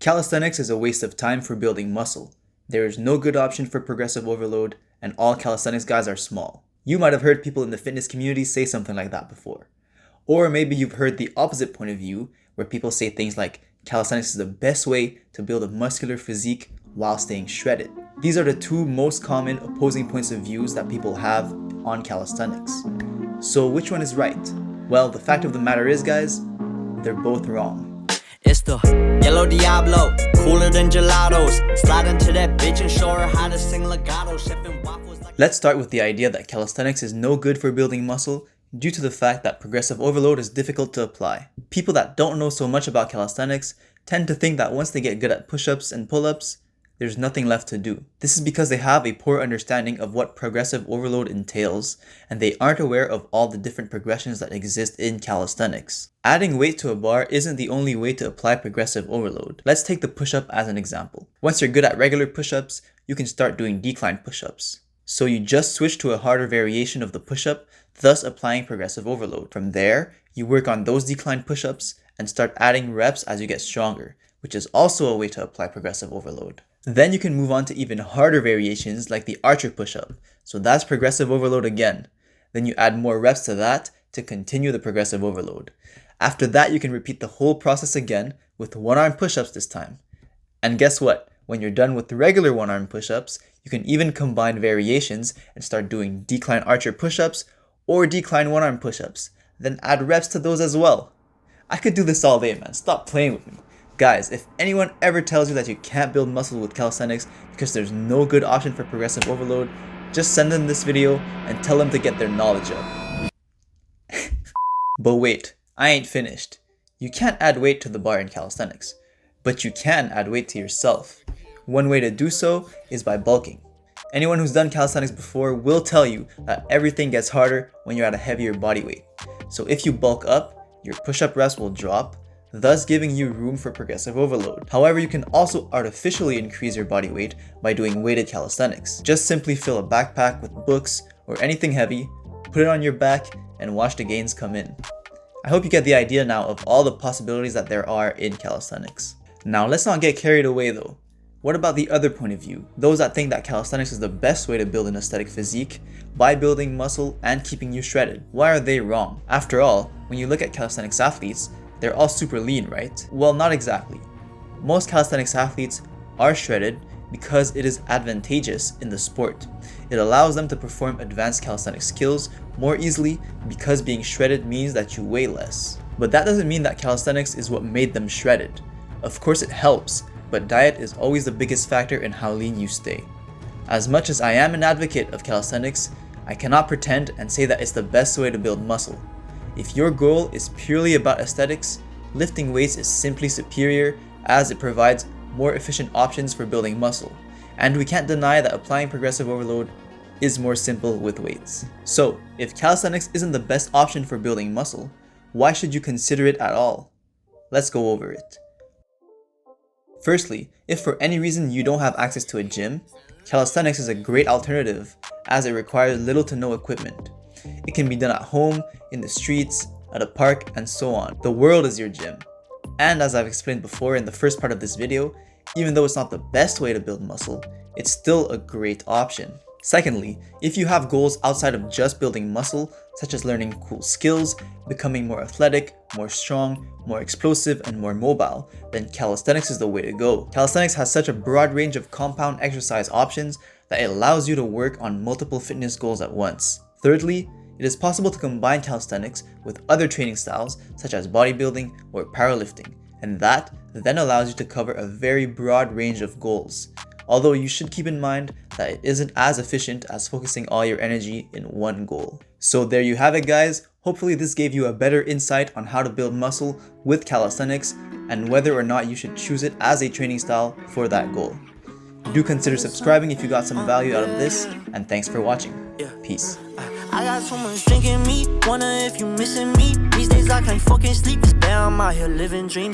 Calisthenics is a waste of time for building muscle. There is no good option for progressive overload, and all calisthenics guys are small. You might have heard people in the fitness community say something like that before. Or maybe you've heard the opposite point of view, where people say things like calisthenics is the best way to build a muscular physique while staying shredded. These are the two most common opposing points of views that people have on calisthenics. So which one is right? Well, the fact of the matter is, guys, they're both wrong. It's the yellow Diablo, cooler than gelatos. Slide into that bitch and show her how to sing legato. Chefing waffles like. Let's start with the idea that calisthenics is no good for building muscle due to the fact that progressive overload is difficult to apply. People that don't know so much about calisthenics tend to think that once they get good at push-ups and pull-ups, there's nothing left to do. This is because they have a poor understanding of what progressive overload entails, and they aren't aware of all the different progressions that exist in calisthenics. Adding weight to a bar isn't the only way to apply progressive overload. Let's take the push-up as an example. Once you're good at regular push-ups, you can start doing decline push-ups. So you just switch to a harder variation of the push-up, thus applying progressive overload. From there, you work on those decline push-ups and start adding reps as you get stronger, which is also a way to apply progressive overload. Then you can move on to even harder variations like the archer push-up. So that's progressive overload again. Then you add more reps to that to continue the progressive overload. After that, you can repeat the whole process again with one-arm push-ups this time. And guess what? When you're done with the regular one-arm push-ups, you can even combine variations and start doing decline archer push-ups or decline one-arm push-ups. Then add reps to those as well. I could do this all day, man. Stop playing with me. Guys, if anyone ever tells you that you can't build muscle with calisthenics because there's no good option for progressive overload, just send them this video and tell them to get their knowledge up. But wait, I ain't finished. You can't add weight to the bar in calisthenics, but you can add weight to yourself. One way to do so is by bulking. Anyone who's done calisthenics before will tell you that everything gets harder when you're at a heavier body weight. So if you bulk up, your push-up reps will drop, thus giving you room for progressive overload. However, you can also artificially increase your body weight by doing weighted calisthenics. Just simply fill a backpack with books or anything heavy, put it on your back, and watch the gains come in. I hope you get the idea now of all the possibilities that there are in calisthenics. Now let's not get carried away though. What about the other point of view? Those that think that calisthenics is the best way to build an aesthetic physique by building muscle and keeping you shredded. Why are they wrong? After all, when you look at calisthenics athletes, they're all super lean, right? Well, not exactly. Most calisthenics athletes are shredded because it is advantageous in the sport. It allows them to perform advanced calisthenics skills more easily because being shredded means that you weigh less. But that doesn't mean that calisthenics is what made them shredded. Of course it helps, but diet is always the biggest factor in how lean you stay. As much as I am an advocate of calisthenics, I cannot pretend and say that it's the best way to build muscle. If your goal is purely about aesthetics, lifting weights is simply superior as it provides more efficient options for building muscle. And we can't deny that applying progressive overload is more simple with weights. So, if calisthenics isn't the best option for building muscle, why should you consider it at all? Let's go over it. Firstly, if for any reason you don't have access to a gym, calisthenics is a great alternative as it requires little to no equipment. It can be done at home, in the streets, at a park, and so on. The world is your gym. And as I've explained before in the first part of this video, even though it's not the best way to build muscle, it's still a great option. Secondly, if you have goals outside of just building muscle, such as learning cool skills, becoming more athletic, more strong, more explosive, and more mobile, then calisthenics is the way to go. Calisthenics has such a broad range of compound exercise options that it allows you to work on multiple fitness goals at once. Thirdly, it is possible to combine calisthenics with other training styles such as bodybuilding or powerlifting, and that then allows you to cover a very broad range of goals. Although you should keep in mind that it isn't as efficient as focusing all your energy in one goal. So there you have it, guys. Hopefully this gave you a better insight on how to build muscle with calisthenics and whether or not you should choose it as a training style for that goal. Do consider subscribing if you got some value out of this, and thanks for watching. Peace. I got someone drinking me, wonder if you missing me. These days I can't fucking sleep, it's bad, I'm out here living dreams.